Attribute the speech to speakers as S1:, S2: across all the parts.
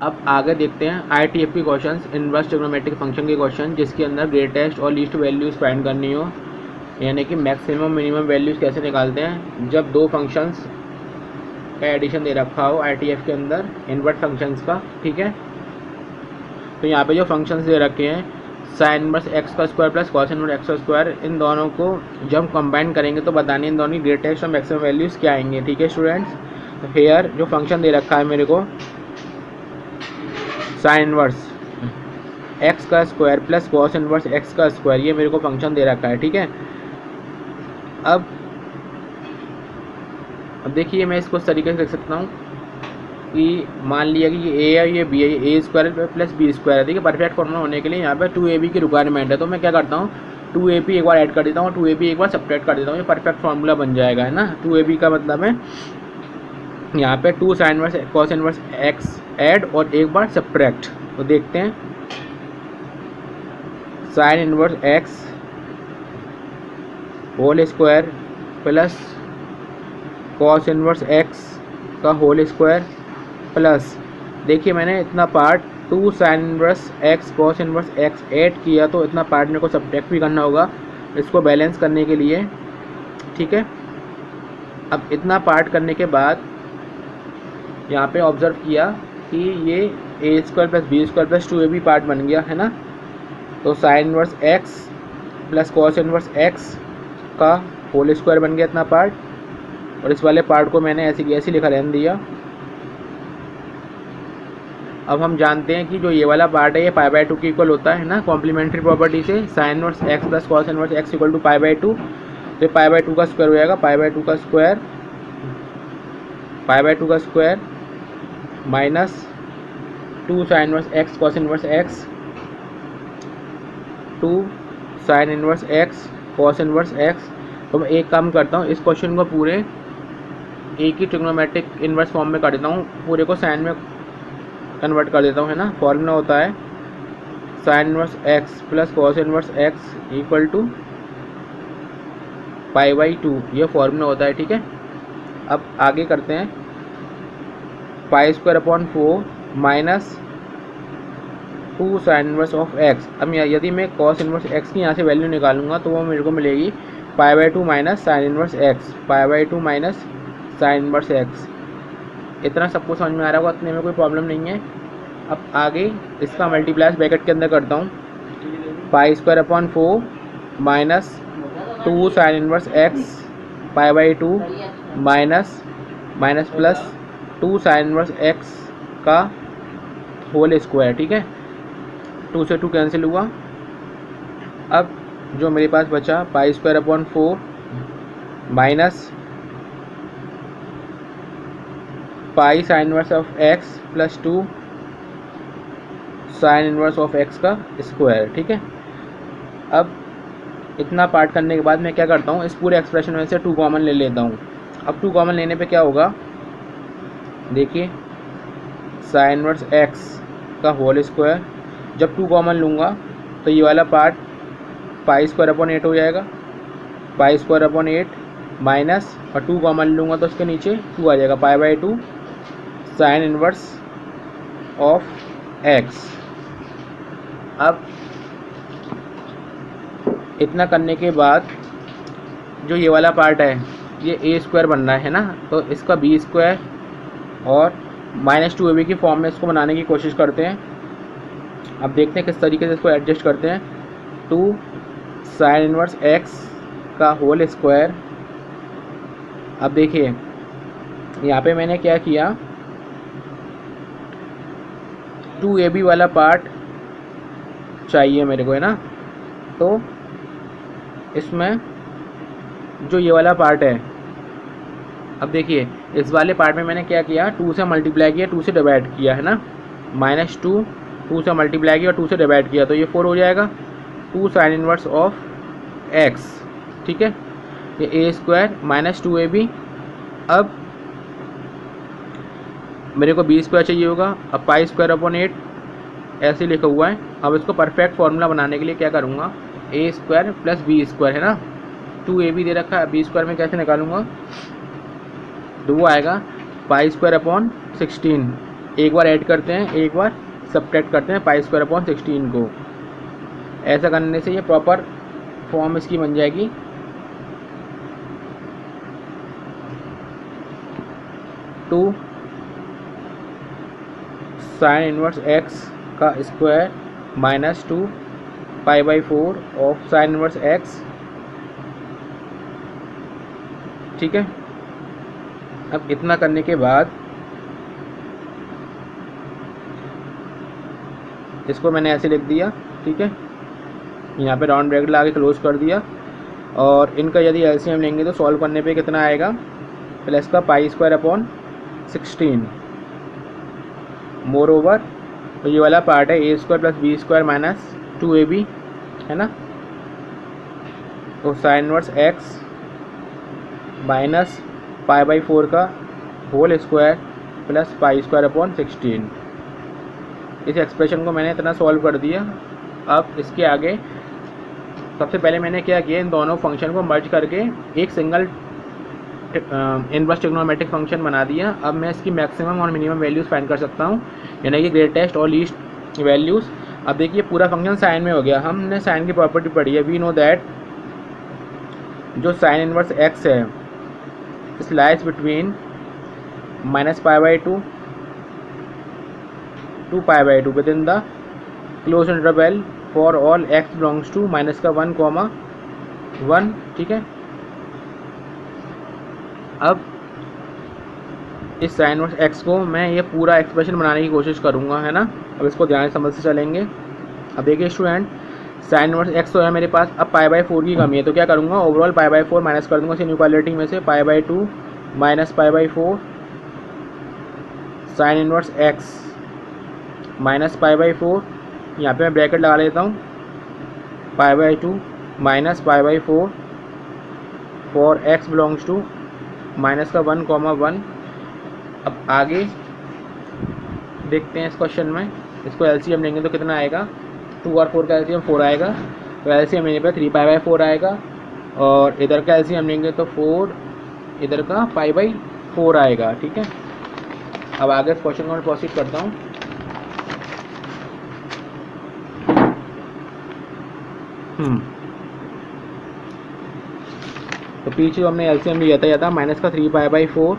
S1: अब आगे देखते हैं ITF के क्वेश्चन, इनवर्स ट्रिग्नोमेट्रिक फंक्शन के क्वेश्चन, जिसके अंदर ग्रेटेस्ट और लीस्ट वैल्यूज़ फाइंड करनी हो, यानी कि मैक्सिमम मिनिमम वैल्यूज़ कैसे निकालते हैं जब दो फंक्शंस का एडिशन दे रखा हो ITF के अंदर इनवर्स फंक्शंस का। ठीक है, तो यहाँ पे जो फंक्शंस दे रखे हैं साइन इनवर्स एक्स का square plus cos inverse x का स्क्वायर, इन दोनों को जब हम कंबाइन करेंगे तो बतानी इन दोनों की ग्रेटेस्ट और मैक्सिमम वैल्यूज़ क्या आएंगे। ठीक है स्टूडेंट्स, तो हेयर जो फंक्शन दे रखा है मेरे को साइन इनवर्स एक्स का square plus cos inverse x का स्क्वायर, ये मेरे को फंक्शन दे रखा है। ठीक है, अब देखिए मैं इसको इस तरीके से लिख सकता हूँ कि मान लिया कि ये ए है, ये बी है, A square plus B square है। देखिए परफेक्ट फॉर्मूला होने के लिए यहाँ पे 2ab की रिक्वायरमेंट है, तो मैं क्या करता हूँ 2ab एक बार ऐड कर देता हूँ, 2ab एक बार सब्ट्रैक्ट कर देता हूँ, ये परफेक्ट फार्मूला बन जाएगा, है ना। 2ab का मतलब है यहाँ पे 2 sine inverse cos inverse x add और एक बार सब्ट्रैक्ट। तो देखते हैं sine inverse x whole square plus cos inverse x का होल स्क्वायर प्लस, देखिए मैंने इतना part 2 sine inverse x cos inverse x add किया, तो इतना पार्ट मेरे को सब्ट्रैक्ट भी करना होगा इसको बैलेंस करने के लिए। ठीक है, अब इतना पार्ट करने के बाद यहाँ पे ऑब्जर्व किया कि ये A square plus B square plus 2ab part बन गया, है ना। तो sine inverse x plus cos inverse x का होल स्क्वायर बन गया इतना पार्ट, और इस वाले पार्ट को मैंने ऐसे की ऐसे लिखा रहने दिया। अब हम जानते हैं कि जो ये वाला पार्ट है ये पाई बाई 2 के इक्वल होता है ना, कॉम्प्लीमेंट्री प्रॉपर्टी से sine inverse x plus cos inverse x equal to pi by 2, तो पाई बाई 2 का स्क्वायर हो जाएगा, पाई बाई 2 का स्क्वायर, पाई बाई 2 का square minus 2 sine inverse x cos inverse x, 2 sine inverse x cos inverse x. तो मैं एक काम करता हूँ, इस क्वेश्चन को पूरे एक ही ट्रिग्नोमेट्रिक इनवर्स फॉर्म में कर देता हूँ, पूरे को साइन में कन्वर्ट कर देता हूँ, है ना। फॉर्मूला होता है sine inverse x plus cos inverse x equal to pi by 2, ये फॉर्मूला होता है। ठीक है, अब आगे करते हैं pi square upon 4 minus 2 sine inverse of x. अब यदि मैं कॉस इनवर्स एक्स की यहाँ से वैल्यू निकालूंगा तो वो मेरे को मिलेगी पाई by 2 minus sign inverse x, pi by 2 minus sign inverse x. इतना सबको समझ में आ रहा होगा, इतने में कोई प्रॉब्लम नहीं है। अब आगे इसका मल्टीप्लाई ब्रैकेट के अंदर करता हूँ, पाई square upon 4 minus 2 sine inverse x pi by 2 minus minus plus 2 sine inverse x का होल स्क्वायर। ठीक है, 2 से 2 कैंसिल हुआ। अब जो मेरे पास बचा पाई square upon 4 minus pi sine inverse of x plus 2 sine inverse of X का स्क्वायर। ठीक है, अब इतना पार्ट करने के बाद मैं क्या करता हूँ, इस पूरे एक्सप्रेशन में से 2 कॉमन ले लेता हूँ। अब 2 कॉमन लेने पे क्या होगा, देखिए साइन इनवर्स एक्स का होल स्क्वायर, जब 2 कॉमन लूँगा तो ये वाला पार्ट पाई स्क्वायर अपॉन 8 हो जाएगा, पाई स्क्वायर अपॉन 8 माइनस, और 2 कॉमन लूँगा तो उसके नीचे 2 आ जाएगा, पाई by 2 sine inverse of x. अब इतना करने के बाद जो ये वाला पार्ट है ये ए स्क्वायर बन रहा है ना, तो इसका बी स्क्वायर और माइनस 2ab की फॉर्म में इसको बनाने की कोशिश करते हैं। अब देखते हैं किस तरीके से इसको एडजस्ट करते हैं। 2 साइन इनवर्स एक्स का होल स्क्वायर, अब देखिए यहाँ पे मैंने क्या किया, 2ab वाला पार्ट चाहिए मेरे को, है ना। तो इसमें जो ये वाला पार्ट है, अब देखिए इस वाले पार्ट में मैंने क्या किया, 2 से मल्टीप्लाई किया, 2 से डिवाइड किया, है ना। माइनस 2 से मल्टीप्लाई किया और 2 से डिवाइड किया, तो ये 4 हो जाएगा, 2 साइन इनवर्स ऑफ एक्स। ठीक है, ये ए स्क्वायर माइनस 2ab। अब मेरे को बी स्क्वायर चाहिए होगा, अब पाई स्क्वायर अपॉन 8 ऐसे लिखा हुआ है। अब इसको परफेक्ट फार्मूला बनाने के लिए क्या करूँगा, ए स्क्वायर प्लस बी स्क्वायर, है ना। 2ab दे रखा है, बी स्क्वायर में कैसे निकालूंगा, तो वो आएगा पाई स्क्वायर अपॉन 16 एक बार ऐड करते हैं, एक बार सब्ट्रैक्ट करते हैं पाई स्क्वायर अपॉन 16 को। ऐसा करने से ये प्रॉपर फॉर्म इसकी बन जाएगी। टू साइन इनवर्स एक्स का square minus 2 pi by 4 of sine inverse x. ठीक है, अब इतना करने के बाद इसको मैंने ऐसे लिख दिया। ठीक है, यहाँ पे राउंड ब्रैकेट लगा के क्लोज कर दिया। और इनका यदि एलसीएम लेंगे तो सॉल्व करने पे कितना आएगा, प्लस का pi square upon 16। Moreover तो ये वाला पार्ट है A square plus B square minus 2ab, है ना। तो sine inverse x minus pi by 4 का whole square plus pi square upon 16। इस एक्सप्रेशन को मैंने इतना सॉल्व कर दिया। अब इसके आगे सबसे पहले मैंने क्या किया, इन दोनों फंक्शन को मर्ज करके एक सिंगल इनवर्स ट्रिग्नोमेट्रिक फंक्शन बना दिया। अब मैं इसकी मैक्सिमम और मिनिमम वैल्यूज़ फाइंड कर सकता हूँ, यानी कि ग्रेटेस्ट और लीस्ट वैल्यूज़। अब देखिए पूरा फंक्शन साइन में हो गया। हमने साइन की प्रॉपर्टी पढ़ी है, वी नो दैट जो साइन इनवर्स एक्स है is lies between minus pi by 2 to pi by 2 within the close interval for all x belongs to minus का 1,1। ठीक है, अब इस साइन इनवर्स एक्स को मैं ये पूरा एक्सप्रेशन बनाने की कोशिश करूँगा, है ना। अब इसको ध्यान से समझ से चलेंगे। अब देखिए स्टूडेंट, साइन इनवर्स एक्स तो है मेरे पास, अब पाई बाई 4 की कमी है, तो क्या करूँगा, ओवरऑल पाई बाई 4 माइनस कर दूँगा इस इनइक्वालिटी में से। Pi by 2 minus pi by 4 sine inverse x minus pi by 4, यहाँ पे मैं ब्रैकेट लगा लेता हूँ, pi by 2 minus pi by 4 for x belongs to minus का 1,1। अब आगे देखते हैं इस क्वेश्चन में, इसको एलसीएम लेंगे तो कितना आएगा, 2 और 4 का एलसीएम 4 आएगा, तो एलसीएम लेने पे 3 पाई बाई 4 आएगा। और इधर का एलसीएम लेंगे तो 4, इधर का पाई बाई 4 आएगा। ठीक है, अब आगे इस क्वेश्चन को मैं प्रोसीड करता हूँ। तो पीछे जो हमने एलसीएम लिया था माइनस का 3 पाई बाई 4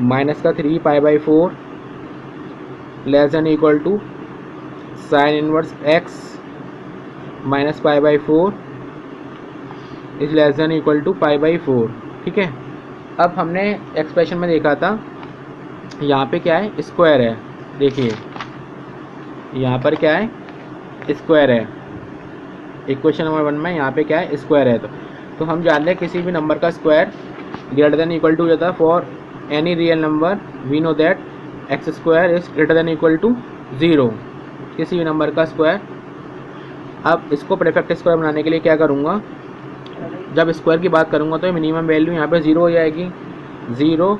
S1: माइनस का 3 pi by 4 less than equal to sine inverse x minus pi by 4 is less than equal to pi by 4। ठीक है, अब हमने एक्सप्रेशन में देखा था यहाँ पे क्या है, स्क्वायर है। देखिए यहाँ पर क्या है, स्क्वायर है। इक्वेशन नंबर 1 में यहाँ पे क्या है, स्क्वायर है। तो हम जानते हैं किसी भी नंबर का square greater than equal to जाता है for any real number. We know that x square is greater than equal to 0, किसी भी नंबर का स्क्वायर। अब इसको परफेक्ट स्क्वायर बनाने के लिए क्या करूँगा, जब स्क्वायर की बात करूँगा तो मिनिमम वैल्यू यहाँ पे 0 हो जाएगी। 0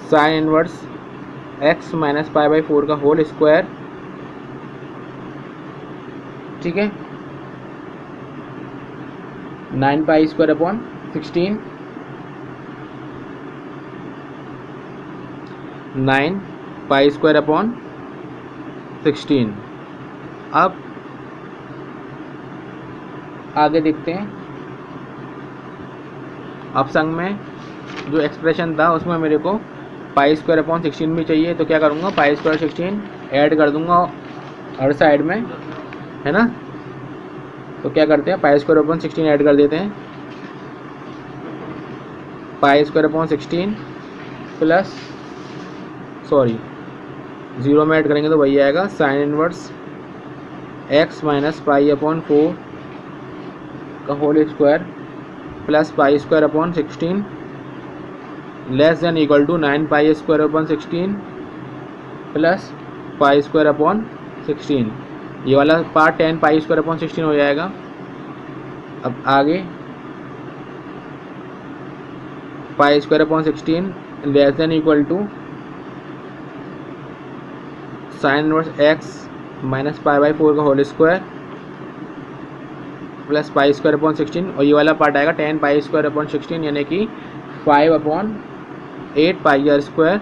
S1: sign inverse x minus pi by 4 का होल स्क्वायर। ठीक है, 9 pi square upon 16, 9 pi square upon 16। अब आगे देखते हैं, अब संग में जो एक्सप्रेशन था उसमें मेरे को पाई स्क्वायर अपॉन 16 भी चाहिए, तो क्या करूँगा, पाई स्क्वायर 16 ऐड कर दूँगा हर साइड में, है ना। तो क्या करते हैं, पाई स्क्वायर अपॉन 16 ऐड कर देते हैं। पाई स्क्वायर अपॉन 16 प्लस 0 में ऐड करेंगे तो वही आएगा, sine inverse x minus pi upon 4 का whole square plus pi square upon 16 less than equal to 9 pi square upon 16 plus pi square upon 16। ये वाला पार्ट 10 पाई स्क्वायर अपॉन 16 हो जाएगा। अब आगे pi square upon 16 less than equal to sine inverse x minus pi by 4 का whole square plus pi square upon 16, और ये वाला पार्ट आएगा 10 पाई स्क्वायर अपॉन 16 यानी कि 5 upon 8 pi r square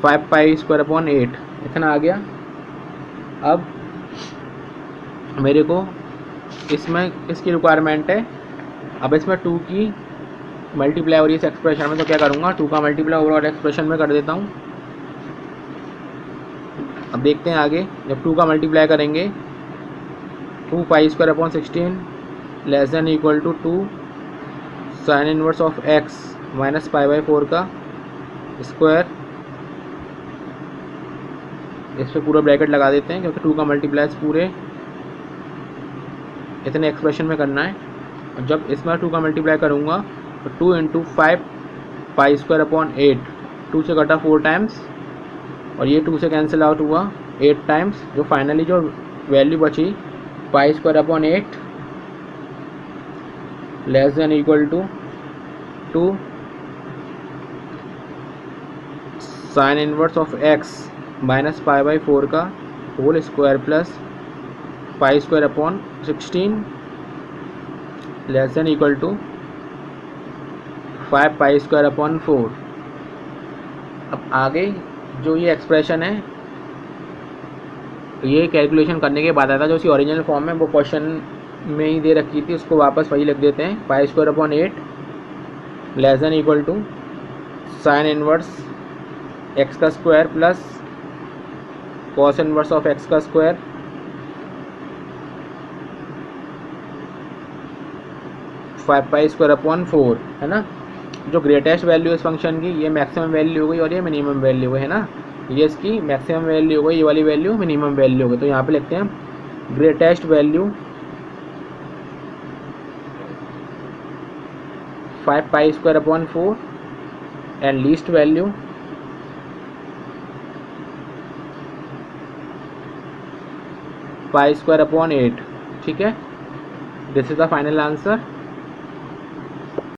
S1: 5 pi square upon 8 इतना आ गया। अब मेरे को इसमें इसकी रिक्वायरमेंट है, अब इसमें 2 की मल्टीप्लाई हो रही है इस एक्सप्रेशन में, तो क्या करूँगा 2 का मल्टीप्लाई ओवरऑल एक्सप्रेशन में कर देता हूँ। अब देखते हैं आगे, जब 2 का मल्टीप्लाई करेंगे 2 pi square upon 16 less than equal to 2 sine inverse of x minus pi by 4 का स्क्वायर, इस पर पूरा ब्रैकेट लगा देते हैं क्योंकि 2 का मल्टीप्लाइज पूरे इतने एक्सप्रेशन में करना है। और जब इसमें 2 का मल्टीप्लाई करूँगा तो 2 इंटू 5 पाई स्क्वायर अपॉन 8, 2 से कटा 4 टाइम्स और ये 2 से कैंसिल आउट हुआ 8 टाइम्स, जो फाइनली जो वैल्यू बची pi square upon 8 less than equal to 2 sine inverse of x minus pi by 4 का whole square plus pi square upon 16 less than equal to 5 pi square upon 4। अब आगे जो ये expression है ये कैलकुलेशन करने के बाद आता है, जो उसकी ओरिजिनल फॉर्म है वो क्वेश्चन में ही दे रखी थी, उसको वापस वही लिख देते हैं। Pi square upon 8 less than equal to sine inverse x का square plus cos inverse of X का square five pi square upon 4, है ना। जो ग्रेटेस्ट वैल्यू इस फंक्शन की ये मैक्सिमम वैल्यू हो गई और ये मिनिमम वैल्यू हो गई, है ना। ये इसकी मैक्सिमम वैल्यू हो गई, ये वाली वैल्यू मिनिमम वैल्यू हो गई। तो यहाँ पे लिखते हैं greatest value 5 pi square upon 4 and least value 5 square upon 8। ठीक है, this is the final answer.